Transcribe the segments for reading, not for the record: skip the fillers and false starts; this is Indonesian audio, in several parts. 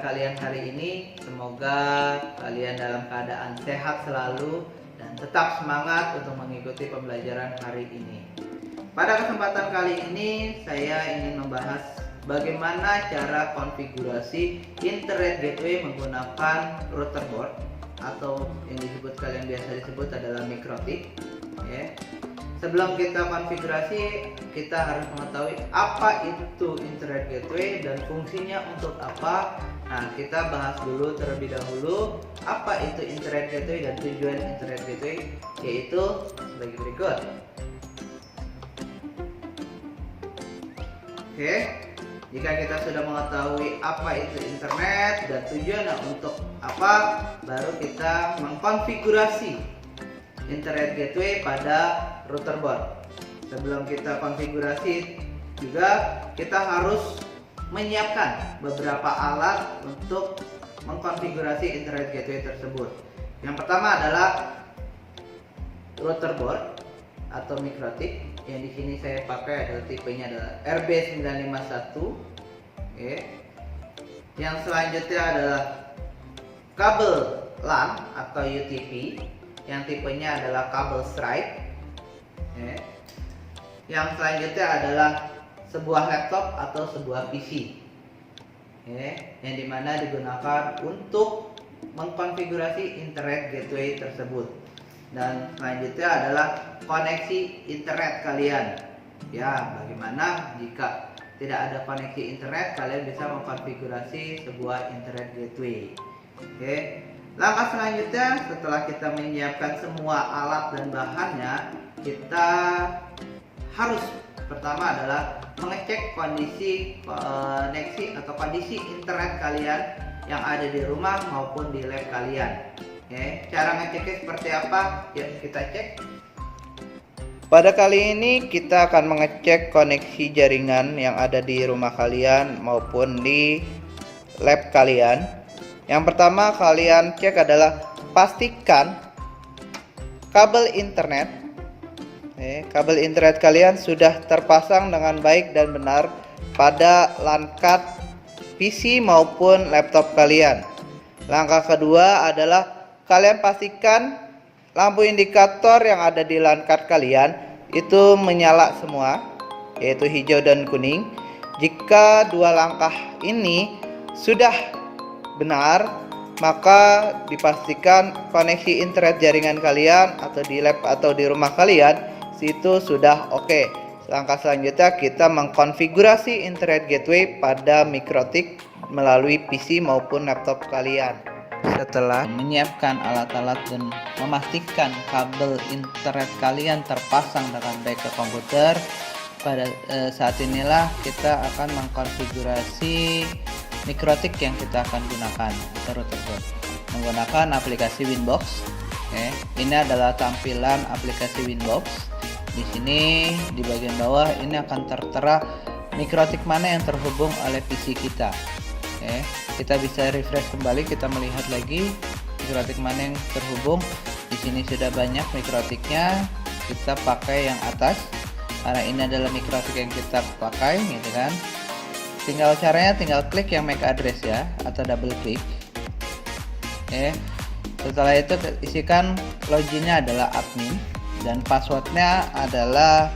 kabar kalian hari ini? Semoga kalian dalam keadaan sehat selalu dan tetap semangat untuk mengikuti pembelajaran hari ini. Pada kesempatan kali ini saya ingin membahas bagaimana cara konfigurasi internet gateway menggunakan router board atau yang kalian biasa disebut adalah mikrotik. Sebelum kita konfigurasi, kita harus mengetahui apa itu internet gateway dan fungsinya untuk apa. Nah, kita bahas dulu terlebih dahulu apa itu internet gateway dan tujuan internet gateway, yaitu sebagai berikut. Oke, jika kita sudah mengetahui apa itu internet dan tujuannya untuk apa, baru kita mengkonfigurasi internet gateway pada router board. Sebelum kita konfigurasi juga kita harus menyiapkan beberapa alat untuk mengkonfigurasi internet gateway tersebut. Yang pertama adalah router board atau mikrotik. Yang di sini saya pakai adalah tipenya adalah RB951. Yang selanjutnya adalah kabel LAN atau UTP. Yang tipenya adalah kabel Stripe. Yang selanjutnya adalah sebuah laptop atau sebuah PC, yang dimana digunakan untuk mengkonfigurasi internet gateway tersebut. Dan selanjutnya adalah koneksi internet kalian. Ya, bagaimana jika tidak ada koneksi internet, kalian bisa mengkonfigurasi sebuah internet gateway. Langkah selanjutnya, setelah kita menyiapkan semua alat dan bahannya, kita harus pertama adalah mengecek kondisi koneksi atau kondisi internet kalian yang ada di rumah maupun di lab kalian. Cara ngeceknya seperti apa? Yuk kita cek. Pada kali ini kita akan mengecek koneksi jaringan yang ada di rumah kalian maupun di lab kalian. Yang pertama kalian cek adalah pastikan kabel internet kalian sudah terpasang dengan baik dan benar pada LAN card PC maupun laptop kalian. Langkah kedua adalah kalian pastikan lampu indikator yang ada di LAN card kalian itu menyala semua, yaitu hijau dan kuning. Jika dua langkah ini sudah benar, maka dipastikan koneksi internet jaringan kalian atau di lab atau di rumah kalian itu sudah oke. Langkah selanjutnya kita mengkonfigurasi internet gateway pada mikrotik melalui PC maupun laptop kalian. Setelah menyiapkan alat-alat dan memastikan kabel internet kalian terpasang dengan baik ke komputer, pada saat inilah kita akan mengkonfigurasi mikrotik yang kita akan gunakan atau router board menggunakan aplikasi Winbox. Ini adalah tampilan aplikasi Winbox. Di sini di bagian bawah ini akan tertera mikrotik mana yang terhubung oleh PC kita. Kita bisa refresh kembali, kita melihat lagi mikrotik mana yang terhubung. Di sini sudah banyak mikrotiknya. Kita pakai yang atas karena ini adalah mikrotik yang kita pakai, gitu kan. Caranya tinggal klik yang MAC address ya, atau double klik. Setelah itu isikan loginnya adalah admin dan passwordnya adalah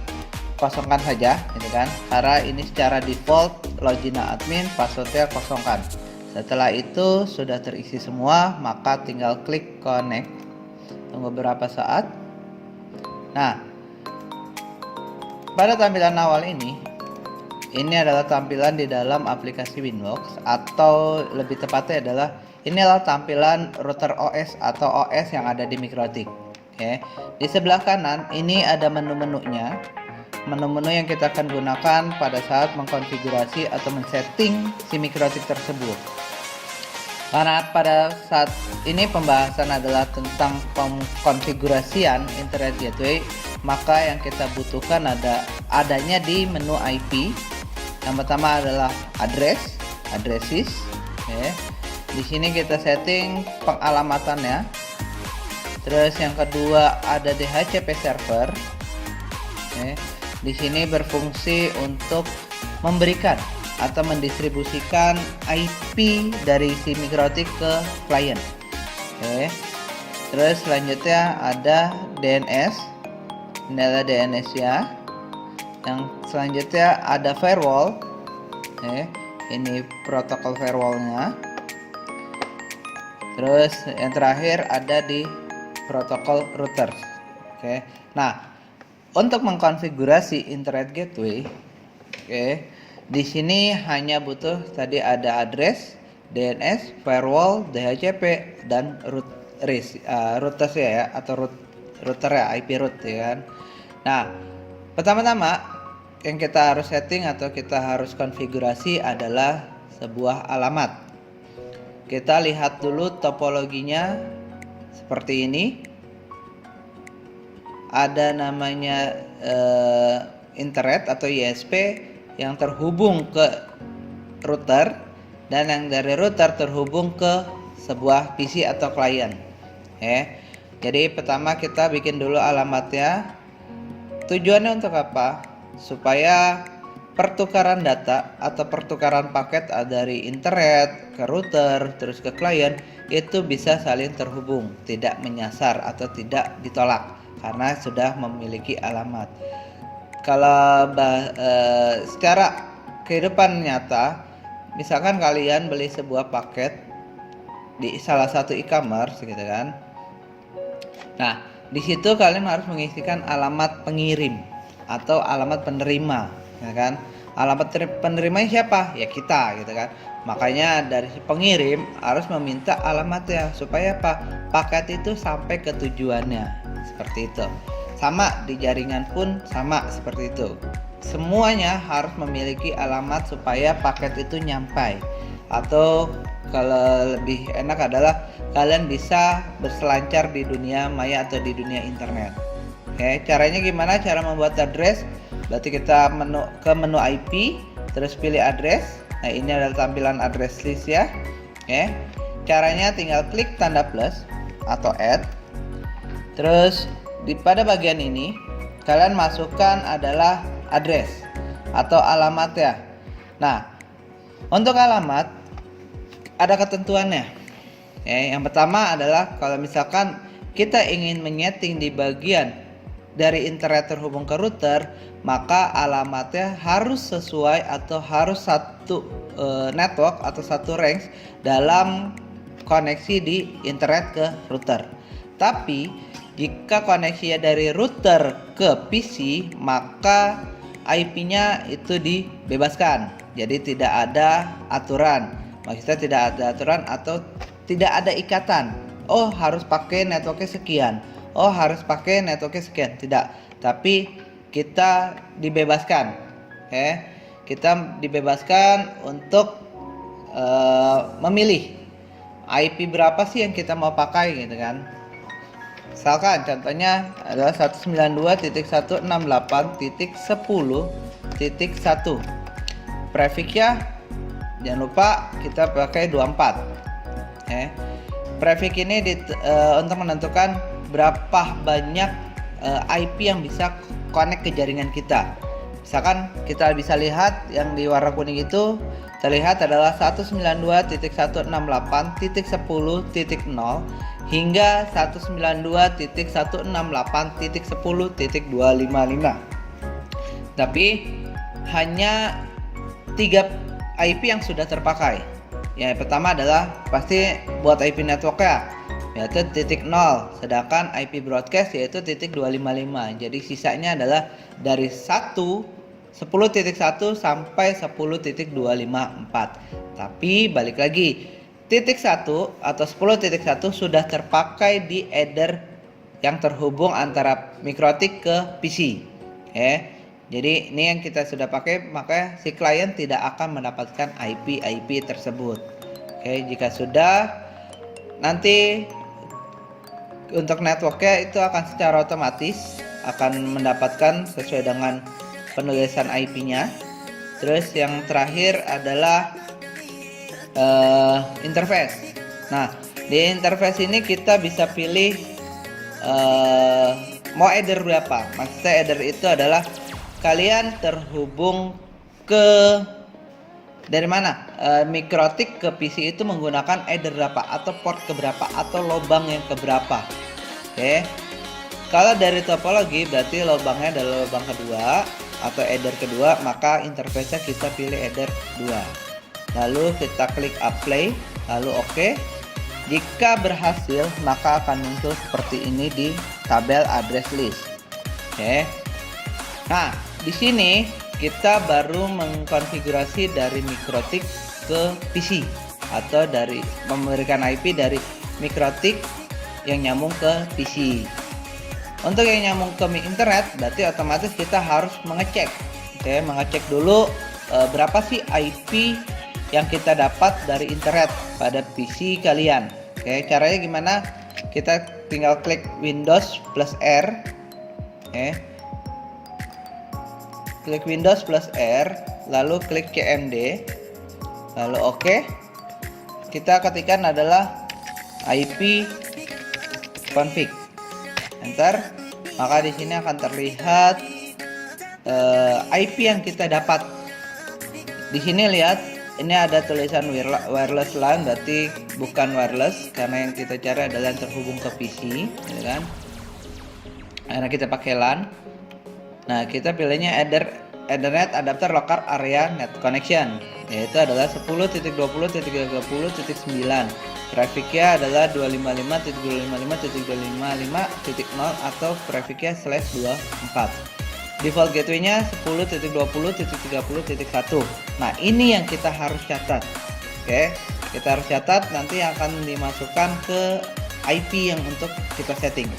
kosongkan saja, gitu kan. Karena ini secara default loginnya admin, passwordnya kosongkan. Setelah itu sudah terisi semua, maka tinggal klik connect. Tunggu beberapa saat. Nah, pada tampilan awal ini adalah tampilan di dalam aplikasi Winbox, atau lebih tepatnya adalah inilah tampilan router OS atau OS yang ada di mikrotik. Di sebelah kanan ini ada menu-menunya. Menu-menu yang kita akan gunakan pada saat mengkonfigurasi atau men-setting si mikrotik tersebut. Karena pada saat ini pembahasan adalah tentang konfigurasian internet gateway, maka yang kita butuhkan adanya di menu IP. Yang pertama adalah addresses. Di sini kita setting pengalamannya. Terus yang kedua ada DHCP server. Di sini berfungsi untuk memberikan atau mendistribusikan IP dari si mikrotik ke klien. Oke. Terus selanjutnya ada DNS. Ini adalah DNS ya. Yang selanjutnya ada firewall. Oke. Ini protokol firewallnya. Terus yang terakhir ada di protokol routers. Oke. Nah, untuk mengkonfigurasi internet gateway, di sini hanya butuh tadi ada address, DNS, firewall, DHCP, dan routers ya, atau router ya, IP route ya kan. Nah, pertama-tama yang kita harus setting atau kita harus konfigurasi adalah sebuah alamat. Kita lihat dulu topologinya seperti ini. Ada namanya internet atau ISP yang terhubung ke router, dan yang dari router terhubung ke sebuah PC atau klien. Jadi pertama kita bikin dulu alamatnya. Tujuannya untuk apa? Supaya pertukaran data atau pertukaran paket dari internet ke router terus ke klien itu bisa saling terhubung, tidak menyasar atau tidak ditolak karena sudah memiliki alamat. Kalau secara kehidupan nyata, misalkan kalian beli sebuah paket di salah satu e-commerce gitu kan. Nah, di situ kalian harus mengisikan alamat pengirim atau alamat penerima, ya kan? Alamat penerimanya siapa? Ya kita, gitu kan. Makanya dari si pengirim harus meminta alamatnya supaya apa? Paket itu sampai ke tujuannya. Seperti itu. Sama di jaringan pun sama seperti itu. Semuanya harus memiliki alamat supaya paket itu nyampai. Atau kalau lebih enak adalah kalian bisa berselancar di dunia maya atau di dunia internet. Caranya gimana? Cara membuat address, berarti kita ke menu IP, terus pilih address. Nah, ini adalah tampilan address list ya. Caranya tinggal klik tanda plus atau add. Terus pada bagian ini kalian masukkan adalah address atau alamat ya. Nah, untuk alamat ada ketentuannya. Yang pertama adalah kalau misalkan kita ingin menyeting di bagian dari internet terhubung ke router, maka alamatnya harus sesuai atau harus satu network atau satu range dalam koneksi di internet ke router. Tapi jika koneksinya dari router ke PC, maka IP-nya itu dibebaskan. Jadi tidak ada aturan. Maksudnya tidak ada aturan atau tidak ada ikatan. Oh, harus pakai networknya sekian. Oh, harus pakai networknya sekian. Tidak. Tapi kita dibebaskan. Kita dibebaskan untuk memilih IP berapa sih yang kita mau pakai gitu kan. Misalkan contohnya adalah 192.168.10.1. Prefixnya jangan lupa kita pakai 24. Prefix ini untuk menentukan berapa banyak IP yang bisa connect ke jaringan kita. Misalkan kita bisa lihat yang di warna kuning itu terlihat adalah 192.168.10.0 hingga 192.168.10.255. Tapi hanya 3 IP yang sudah terpakai. Yang pertama adalah pasti buat IP networknya, yaitu .0, sedangkan IP broadcast yaitu .255. Jadi sisanya adalah dari 10.1 sampai 10.254. Tapi balik lagi, .1 atau 10.1 sudah terpakai di header yang terhubung antara mikrotik ke PC. Jadi ini yang kita sudah pakai, maka si klien tidak akan mendapatkan IP tersebut. Jika sudah, nanti untuk networknya itu akan secara otomatis akan mendapatkan sesuai dengan penulisan IP-nya. Terus yang terakhir adalah interface. Nah, di interface ini kita bisa pilih mau header berapa. Maksudnya header itu adalah kalian terhubung ke Dari mana? Mikrotik ke PC itu menggunakan header berapa atau port keberapa atau lubang yang keberapa. Oke. Kalau dari topologi berarti lubangnya adalah lubang kedua atau header kedua, maka interface-nya kita pilih header 2. Lalu kita klik apply, lalu oke. Jika berhasil, maka akan muncul seperti ini di tabel address list. Oke. Nah, di sini kita baru mengkonfigurasi dari mikrotik ke PC atau dari memberikan IP dari mikrotik yang nyambung ke PC. Untuk yang nyambung ke internet berarti otomatis kita harus mengecek. Oke, mengecek dulu berapa sih IP yang kita dapat dari internet pada PC kalian. Oke, caranya gimana? Kita tinggal klik Windows plus R. Oke. Klik Windows plus R, lalu klik CMD, lalu oke. Kita ketikkan adalah IP config, enter. Maka di sini akan terlihat IP yang kita dapat. Di sini lihat, ini ada tulisan wireless LAN, berarti bukan wireless karena yang kita cari adalah yang terhubung ke PC, ya kan? Karena kita pakai LAN. Nah, kita pilihnya Ethernet Adapter Local Area Net Connection, yaitu adalah 10.20.30.9. Prefiknya adalah 255.255.255.0 atau prefiknya /24. Default gateway-nya 10.20.30.1. Nah, ini yang kita harus catat. Oke, kita harus catat, nanti akan dimasukkan ke IP yang untuk kita setting.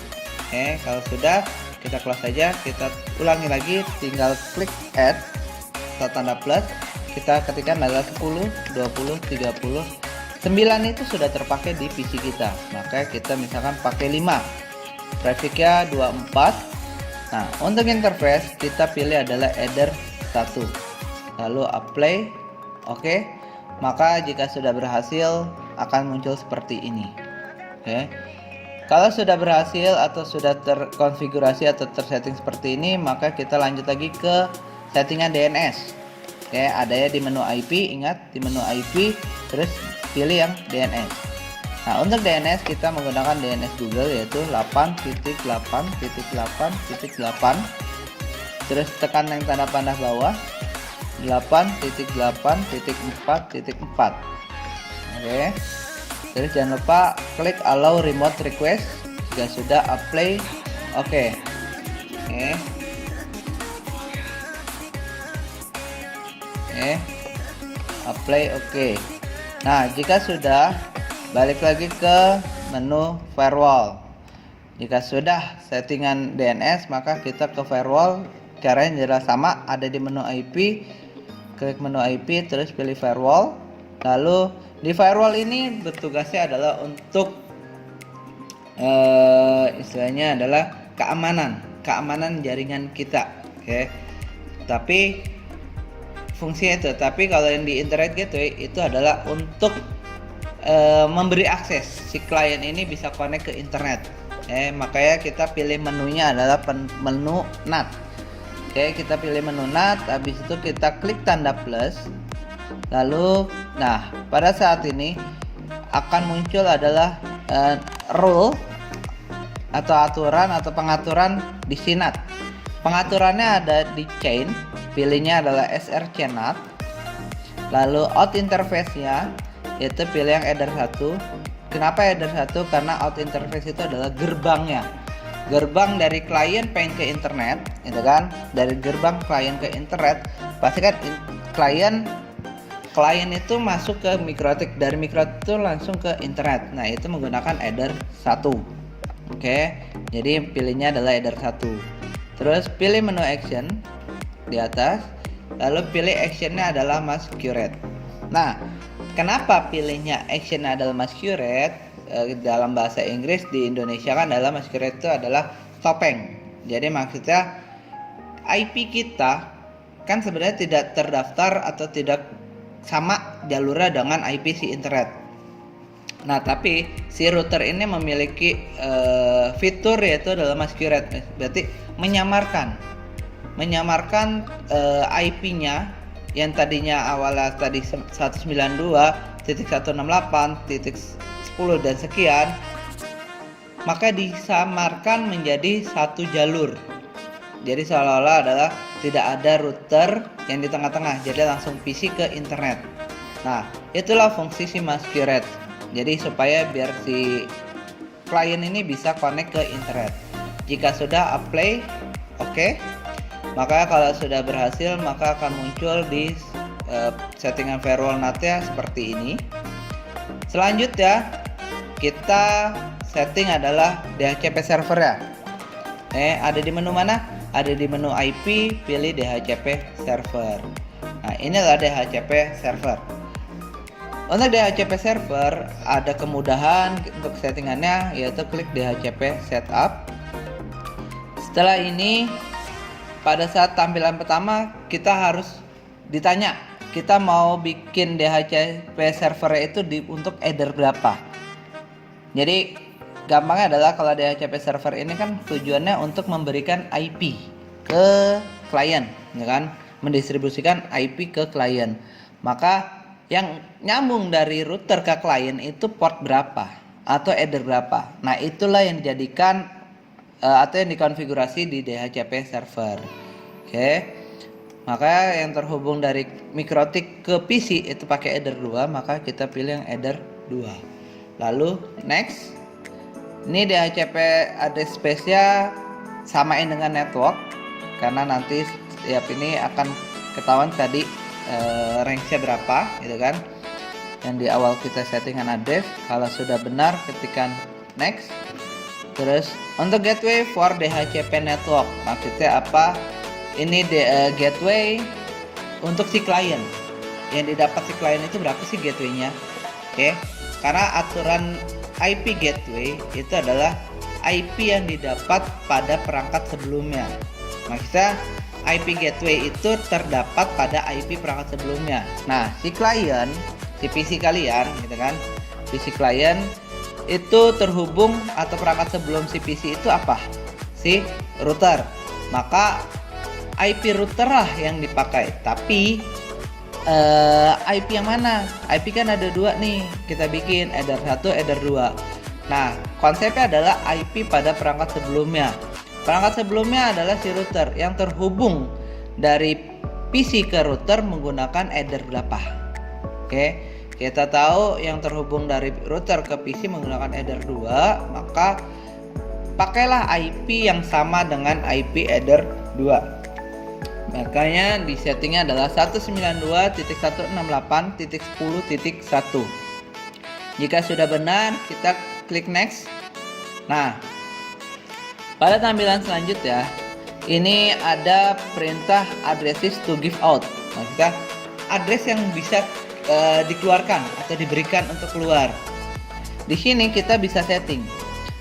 Oke, kalau sudah kita close saja, kita ulangi lagi, tinggal klik add atau tanda plus, kita ketikkan adalah 10, 20, 30, 9 itu sudah terpakai di PC kita, maka kita misalkan pakai 5, prefiknya 24. Nah, untuk interface kita pilih adalah header 1, lalu apply, oke. Maka jika sudah berhasil akan muncul seperti ini. Oke. Kalau sudah berhasil atau sudah terkonfigurasi atau tersetting seperti ini, maka kita lanjut lagi ke settingan DNS. Oke, ada ya di menu IP, ingat di menu IP, terus pilih yang DNS. Nah, untuk DNS kita menggunakan DNS Google yaitu 8.8.8.8. Terus tekan yang tanda panah bawah 8.8.4.4. Oke. Terus jangan lupa klik allow remote request. Jika sudah apply, oke. Apply, oke. Nah, jika sudah, balik lagi ke menu firewall. Jika sudah settingan DNS, maka kita ke firewall. Caranya jelas sama, ada di menu IP. Klik menu IP, terus pilih firewall. Lalu di firewall ini bertugasnya adalah untuk istilahnya adalah keamanan jaringan kita. Oke. Tapi fungsinya itu, tapi kalau yang di internet gateway itu adalah untuk memberi akses si klien ini bisa connect ke internet. Makanya kita pilih menunya adalah menu NAT. Oke, kita pilih menu NAT, habis itu kita klik tanda plus. Lalu, nah, pada saat ini akan muncul adalah rule atau aturan atau pengaturan di SYNAT. Pengaturannya ada di chain, pilihnya adalah src NAT. Lalu out interface-nya yaitu pilih yang header 1. Kenapa header 1? Karena out interface itu adalah gerbangnya. Gerbang dari klien pengen ke internet, gitu kan? Dari gerbang klien ke internet, pasti kan klien itu masuk ke mikrotik, dari mikrotik itu langsung ke internet. Nah, itu menggunakan header 1. Oke. Jadi pilihnya adalah header 1. Terus pilih menu action di atas, lalu pilih actionnya adalah masquerade. Nah, kenapa pilihnya actionnya adalah masquerade? Dalam bahasa Inggris, di Indonesia kan adalah masquerade itu adalah topeng. Jadi maksudnya IP kita kan sebenarnya tidak terdaftar atau tidak sama jalurnya dengan IP si internet. Nah, tapi si router ini memiliki fitur yaitu adalah masquerade, berarti menyamarkan IP-nya yang tadinya awalnya tadi 192.168.10 dan sekian, maka disamarkan menjadi satu jalur. Jadi seolah-olah adalah tidak ada router yang di tengah-tengah, jadi langsung PC ke internet. Nah, itulah fungsi si masquerade. Jadi supaya biar si klien ini bisa connect ke internet. Jika sudah apply, oke. Maka kalau sudah berhasil, maka akan muncul di settingan firewall NAT-nya seperti ini. Selanjutnya kita setting adalah DHCP server ya. Ada di menu mana? Ada di menu IP, pilih DHCP server. Nah, ini adalah DHCP server. Untuk DHCP server ada kemudahan untuk settingannya, yaitu klik DHCP setup. Setelah ini, pada saat tampilan pertama kita harus ditanya, kita mau bikin DHCP server itu untuk header berapa. Jadi gampangnya adalah kalau DHCP server ini kan tujuannya untuk memberikan IP ke klien, ya kan? Mendistribusikan IP ke klien. Maka yang nyambung dari router ke klien itu port berapa atau header berapa. Nah, itulah yang dijadikan atau yang dikonfigurasi di DHCP server. Oke. Maka yang terhubung dari Mikrotik ke PC itu pakai header 2, maka kita pilih yang header 2. Lalu next. Ini DHCP address space-nya samain dengan network, karena nanti setiap ini akan ketahuan tadi range-nya berapa, gitu kan. Yang di awal kita settingan address. Kalau sudah benar, ketikkan next. Terus untuk gateway for DHCP network, maksudnya apa? Ini gateway untuk si klien. Yang didapat si klien itu berapa sih gateway-nya? Oke. Karena aturan IP gateway itu adalah IP yang didapat pada perangkat sebelumnya. Maksudnya IP gateway itu terdapat pada IP perangkat sebelumnya. Nah, si klien, si PC kalian, gitu kan? PC klien itu terhubung atau perangkat sebelum si PC itu apa? Si router. Maka IP router lah yang dipakai. Tapi IP yang mana? IP kan ada dua nih. Kita bikin header 1, header 2. Nah, konsepnya adalah IP pada perangkat sebelumnya. Perangkat sebelumnya adalah si router yang terhubung dari PC ke router menggunakan header berapa. Oke. Kita tahu yang terhubung dari router ke PC menggunakan header 2, maka pakailah IP yang sama dengan IP header 2. Makanya di settingnya adalah 192.168.10.1. Jika sudah benar, kita klik next. Nah, pada tampilan selanjutnya ini ada perintah addresses to give out. Maksudnya address yang bisa dikeluarkan atau diberikan untuk keluar. Di sini kita bisa setting.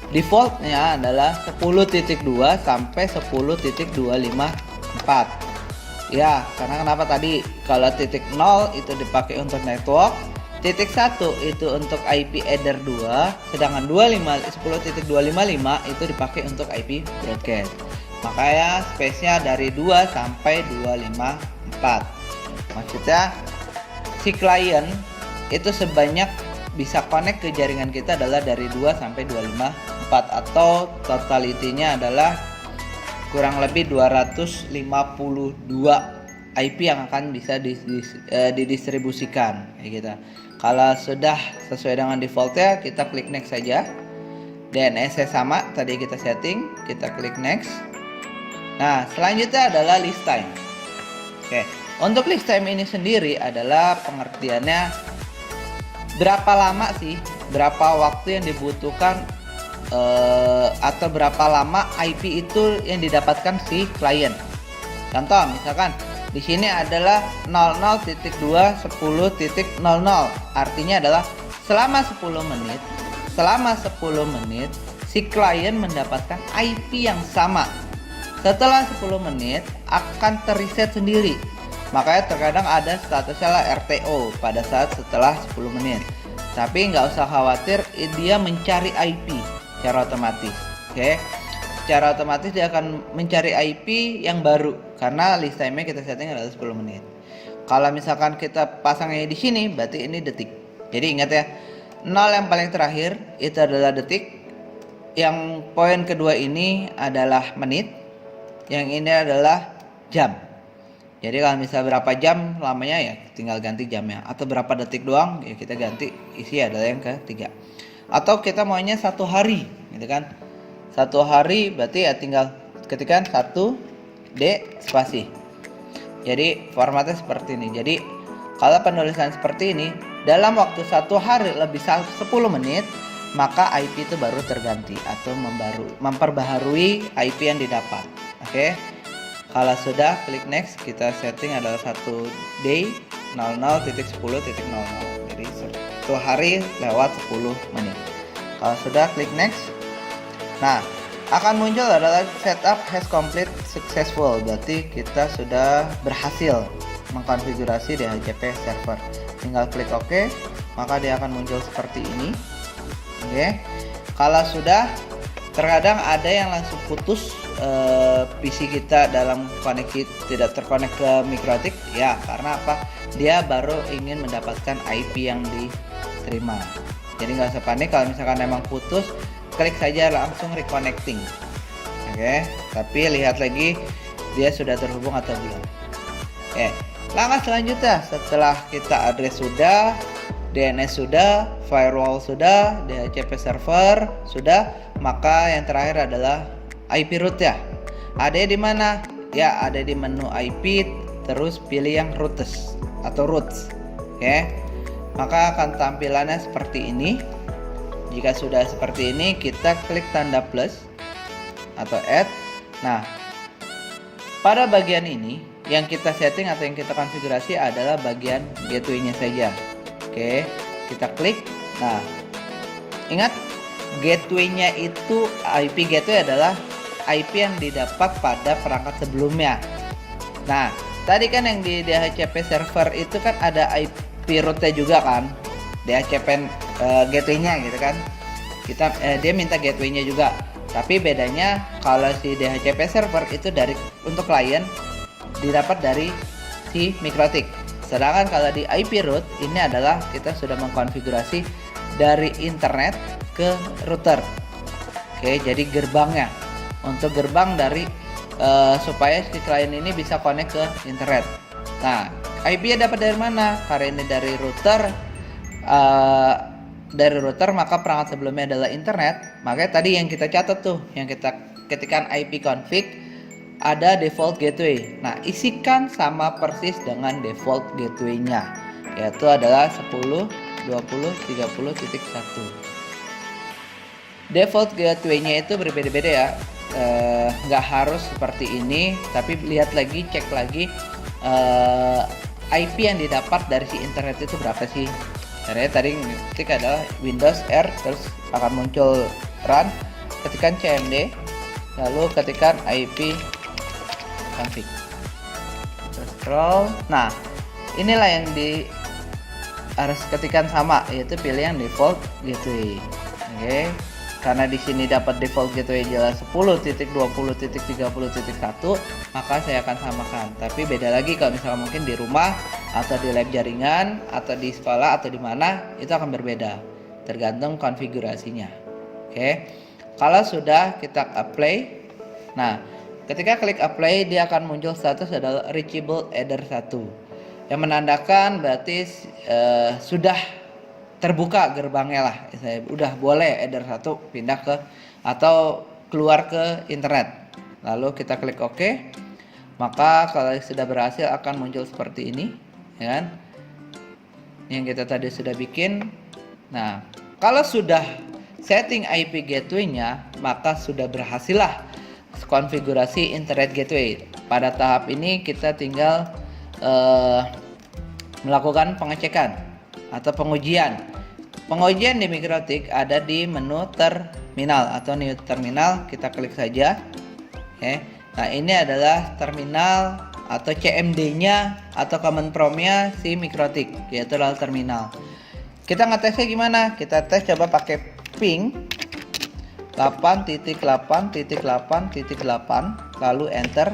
Defaultnya adalah 10.2 sampai 10.254. Ya, karena kenapa tadi kalau titik 0 itu dipakai untuk network, titik 1 itu untuk IP header 2, sedangkan 10.255 itu dipakai untuk IP broadcast. Makanya space-nya dari 2 sampai 254. Maksudnya si klien itu sebanyak bisa connect ke jaringan kita adalah dari 2 sampai 254, atau totalitinya adalah kurang lebih 252 IP yang akan bisa didistribusikan kayak gitu. Kalau sudah sesuai dengan defaultnya, kita klik next saja. DNS-nya sama tadi kita setting, kita klik next. Nah, selanjutnya adalah list time. Oke. Untuk list time ini sendiri adalah pengertiannya berapa lama sih, berapa waktu yang dibutuhkan atau berapa lama IP itu yang didapatkan si klien. Contoh misalkan di sini adalah 00.2 10.00, artinya adalah selama 10 menit si klien mendapatkan IP yang sama. Setelah 10 menit akan terreset sendiri. Makanya terkadang ada statusnya RTO pada saat setelah 10 menit. Tapi nggak usah khawatir, dia mencari IP secara otomatis. Oke. Secara otomatis dia akan mencari IP yang baru karena list time-nya kita setting adalah 10 menit. Kalau misalkan kita pasangnya di sini, berarti ini detik. Jadi ingat ya, 0 yang paling terakhir itu adalah detik. Yang poin kedua ini adalah menit. Yang ini adalah jam. Jadi kalau misalnya berapa jam lamanya ya tinggal ganti jamnya. Atau berapa detik doang ya kita ganti isi adalah yang ketiga. Atau kita maunya 1 hari gitu kan. 1 hari berarti ya tinggal ketikkan 1D spasi. Jadi formatnya seperti ini. Jadi kalau penulisan seperti ini dalam waktu 1 hari lebih 10 menit, maka IP itu baru terganti atau memperbaharui IP yang didapat. Oke. Kalau sudah, klik next. Kita setting adalah 1 day 00.10.00. Jadi 1 hari lewat 10 menit. Kalau sudah, klik next. Nah, akan muncul adalah setup has complete successful. Berarti kita sudah berhasil mengkonfigurasi DHCP server. Tinggal klik OK, maka dia akan muncul seperti ini. Oke. Kalau sudah, terkadang ada yang langsung putus PC kita dalam koneksi tidak terkonek ke Mikrotik ya, karena apa? Dia baru ingin mendapatkan IP yang diterima. Jadi nggak usah panik kalau misalkan emang putus, klik saja langsung reconnecting. Oke, tapi lihat lagi dia sudah terhubung atau belum. Oke, langkah selanjutnya setelah kita address sudah, DNS sudah, firewall sudah, DHCP server sudah, maka yang terakhir adalah IP root ya. Ada di mana? Ya, ada di menu IP, terus pilih yang roots atau roots. Oke. Maka akan tampilannya seperti ini. Jika sudah seperti ini, kita klik tanda plus atau add. Nah, pada bagian ini yang kita setting atau yang kita konfigurasi adalah bagian gateway-nya saja. Oke, kita klik. Nah, ingat gateway-nya itu IP gateway adalah IP yang didapat pada perangkat sebelumnya. Nah, tadi kan yang di DHCP server itu kan ada IP root-nya juga kan, DHCP gateway-nya gitu kan. Dia minta gateway-nya juga. Tapi bedanya kalau si DHCP server itu untuk klien didapat dari si Mikrotik. Sedangkan kalau di IP root ini adalah kita sudah mengkonfigurasi dari internet ke router. Oke, jadi gerbangnya untuk gerbang dari supaya si klien ini bisa connect ke internet. Nah, IP-nya dapat dari mana? Karena ini dari router. Dari router maka perangkat sebelumnya adalah internet. Makanya tadi yang kita catat tuh, yang kita ketikkan IP config ada default gateway. Nah, isikan sama persis dengan default gateway-nya, yaitu adalah 10.20.30.1. Default gateway-nya itu berbeda-beda ya. Nggak harus seperti ini, tapi lihat lagi, cek lagi IP yang didapat dari si internet itu berapa sih. Karena tadi ketik adalah Windows R, terus akan muncul run, ketikkan cmd, lalu ketikkan IP config, terus scroll. Nah, inilah yang harus ketikkan sama, yaitu pilih yang default gateway. Oke. Karena di sini dapat default gateway jelas 10.20.30.1, maka saya akan samakan. Tapi beda lagi kalau misalnya mungkin di rumah atau di lab jaringan atau di sekolah atau di mana, itu akan berbeda tergantung konfigurasinya. Oke. Kalau sudah kita apply. Nah, ketika klik apply dia akan muncul status adalah reachable header 1. Yang menandakan berarti sudah terbuka gerbangnya lah, saya udah boleh header 1 pindah ke atau keluar ke internet. Lalu kita klik OK, maka kalau sudah berhasil akan muncul seperti ini, ya kan? Yang kita tadi sudah bikin. Nah, kalau sudah setting IP gateway-nya, maka sudah berhasil lah konfigurasi internet gateway. Pada tahap ini kita tinggal melakukan pengecekan atau pengujian. Pengujian di Mikrotik ada di menu terminal atau new terminal, kita klik saja. Oke. Nah, ini adalah terminal atau CMD-nya atau command prompt-nya si Mikrotik, yaitu adalah terminal. Kita ngetesnya gimana? Kita tes coba pakai ping 8.8.8.8 lalu enter.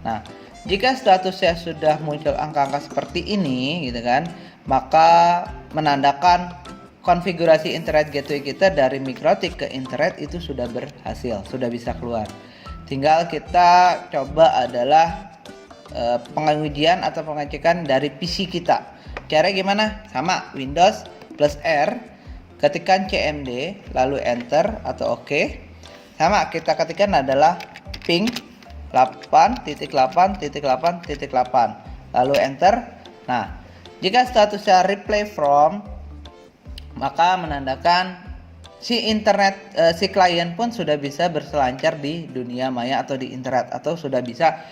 Nah, Jika statusnya sudah muncul angka-angka seperti ini gitu kan, maka menandakan konfigurasi internet gateway kita dari MikroTik ke internet itu sudah berhasil, sudah bisa keluar. Tinggal kita coba adalah pengujian atau pengecekan dari PC kita. Cara gimana? Sama, Windows plus R, ketikkan CMD, lalu enter atau OK. Sama, kita ketikkan adalah ping 8.8.8.8, lalu enter. Nah, jika statusnya replay from, maka menandakan si internet si klien pun sudah bisa berselancar di dunia maya atau di internet, atau sudah bisa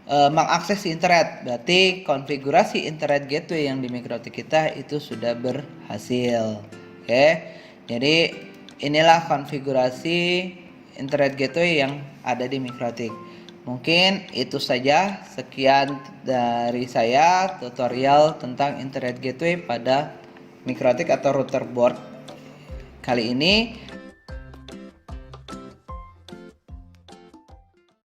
mengakses internet. Berarti konfigurasi internet gateway yang di MikroTik kita itu sudah berhasil. Oke, jadi inilah konfigurasi internet gateway yang ada di MikroTik. Mungkin itu saja, sekian dari saya tutorial tentang internet gateway pada MikroTik atau router board kali ini.